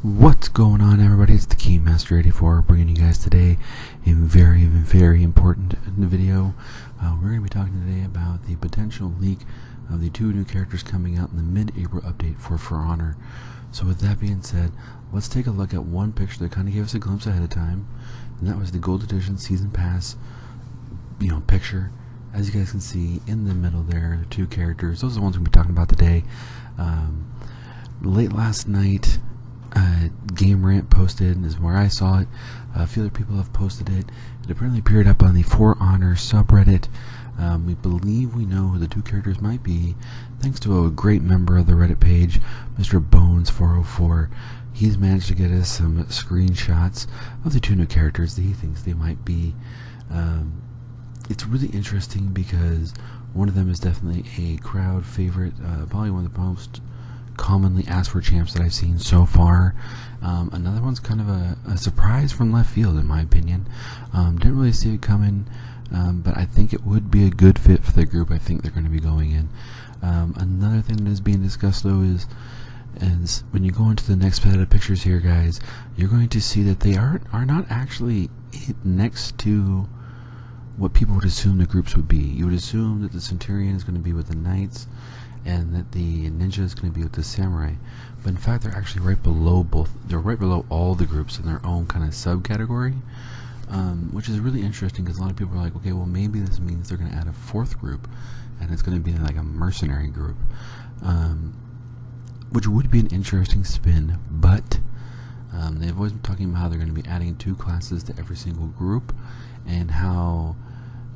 What's going on, everybody? It's the Keymaster84 bringing you guys today a very important video. We're going to be talking today about the potential leak of the two new characters coming out in the mid-April update for Honor. So with that being said, let's take a look at one picture that kind of gave us a glimpse ahead of time, and that was the Gold Edition Season Pass, picture. As you guys can see in the middle there, the two characters. Those are the ones we'll be talking about today. Late last night, Game Rant posted, is where I saw it. A few other people have posted it. It apparently appeared up on the For Honor subreddit. We believe we know who the two characters might be, thanks to a great member of the Reddit page, Mr. Bones404. He's managed to get us some screenshots of the two new characters that he thinks they might be. It's really interesting because one of them is definitely a crowd favorite, probably one of the most commonly asked for champs that I've seen so far. Another one's kind of a surprise from left field, in my opinion. Didn't really see it coming, but I think it would be a good fit for the group I think they're going to be going in. Another thing that is being discussed, though, is when you go into the next set of pictures here, guys, you're going to see that they are not actually next to what people would assume the groups would be. You would assume that the Centurion is going to be with the Knights, and that the Ninja is going to be with the Samurai, but in fact they're actually right below both. They're right below all the groups in their own kind of subcategory, which is really interesting because a lot of people are like, okay, well maybe this means they're going to add a fourth group, and it's going to be like a mercenary group, which would be an interesting spin. But they've always been talking about how they're going to be adding two classes to every single group, and how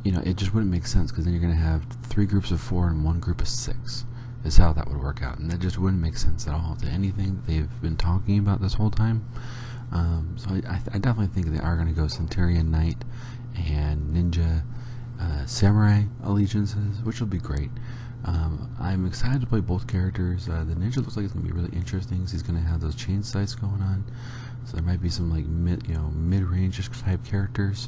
it just wouldn't make sense because then you're going to have 3 groups of 4 and 1 group of 6. Is how that would work out, and that just wouldn't make sense at all to anything that they've been talking about this whole time. So I definitely think they are going to go Centurion, Knight, and Ninja, Samurai allegiances, which will be great. I'm excited to play both characters. The Ninja looks like it's going to be really interesting because he's going to have those chain sights going on, so there might be some like mid-range type characters.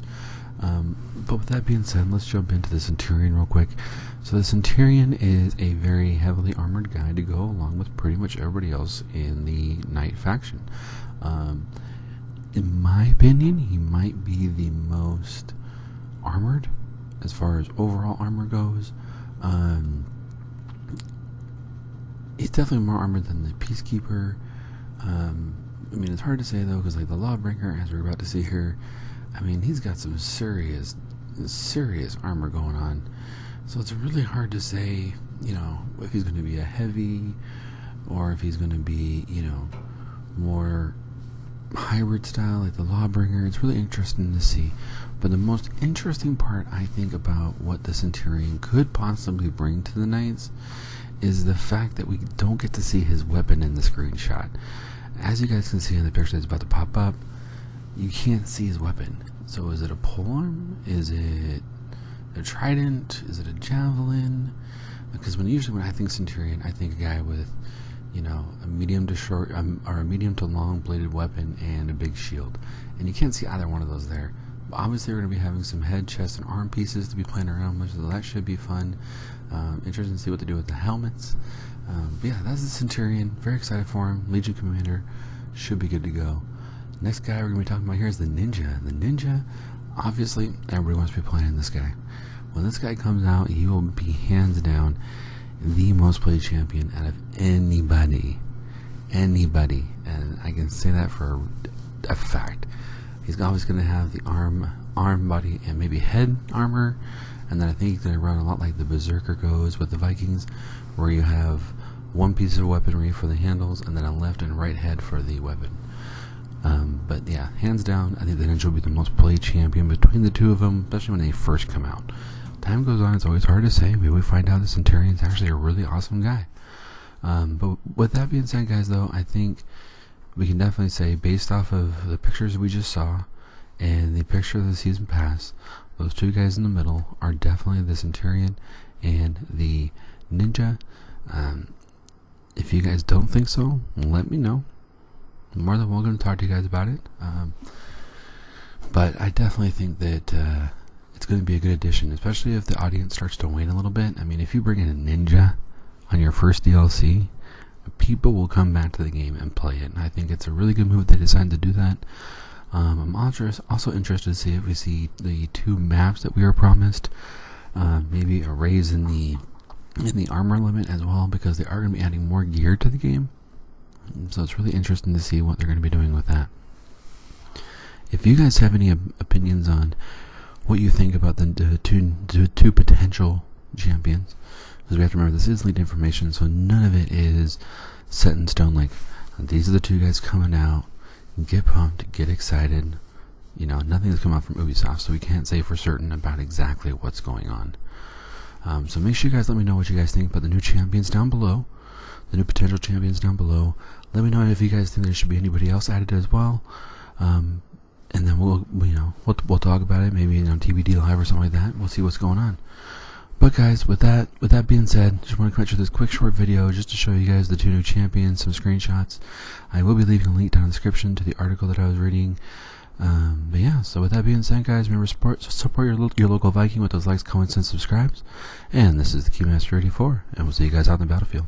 But with that being said, let's jump into the Centurion real quick. So the Centurion is a very heavily armored guy to go along with pretty much everybody else in the Knight faction. In my opinion, he might be the most armored as far as overall armor goes. He's definitely more armored than the Peacekeeper. It's hard to say though, because like the Lawbringer, as we're about to see here, he's got some serious armor going on. So it's really hard to say, if he's going to be a heavy or if he's going to be, more hybrid style like the Lawbringer. It's really interesting to see. But the most interesting part, I think, about what the Centurion could possibly bring to the Knights is the fact that we don't get to see his weapon in the screenshot. As you guys can see in the picture that's about to pop up, you can't see his weapon. So is it a polearm? Is it a trident? Is it a javelin? Because usually when I think Centurion, I think a guy with, a medium to short or a medium to long bladed weapon and a big shield. And you can't see either one of those there. But obviously we're going to be having some head, chest, and arm pieces to be playing around with, so that should be fun. Interesting to see what they do with the helmets. But yeah, that's the Centurion. Very excited for him. Legion Commander. Should be good to go. Next guy we're going to be talking about here is the Ninja. The Ninja, obviously, everybody wants to be playing this guy. When this guy comes out, he will be hands down the most played champion out of anybody. And I can say that for a fact. He's always going to have the arm, body, and maybe head armor. And then I think he's going to run a lot like the Berserker goes with the Vikings, where you have one piece of weaponry for the handles and then a left and right head for the weapon. But yeah, hands down, I think the Ninja will be the most played champion between the two of them, especially when they first come out. Time goes on, it's always hard to say. Maybe we find out the Centurion's actually a really awesome guy. But with that being said, guys, though, I think we can definitely say, based off of the pictures we just saw and the picture of the Season Pass, those two guys in the middle are definitely the Centurion and the Ninja. If you guys don't think so, let me know. I'm more than welcome to talk to you guys about it. But I definitely think that it's going to be a good addition, especially if the audience starts to wane a little bit. If you bring in a Ninja on your first DLC, people will come back to the game and play it. And I think it's a really good move they decided to do that. I'm also interested to see if we see the 2 maps that we were promised. Maybe a raise in the armor limit as well, because they are going to be adding more gear to the game. So it's really interesting to see what they're going to be doing with that. If you guys have any opinions on what you think about the two potential champions, because we have to remember this is lead information, so none of it is set in stone. Like, these are the 2 guys coming out. Get pumped, get excited. Nothing has come out from Ubisoft, so we can't say for certain about exactly what's going on. So make sure you guys let me know what you guys think about the new champions down below, the new potential champions down below. Let me know if you guys think there should be anybody else added as well. And then we'll talk about it, maybe on TBD Live or something like that. We'll see what's going on. But guys, with that being said, just want to come through this quick short video just to show you guys the 2 new champions, some screenshots. I will be leaving a link down in the description to the article that I was reading. But yeah, so with that being said, guys, remember support your local Viking with those likes, comments, and subscribes. And this is the Keymaster 84, and we'll see you guys out in the battlefield.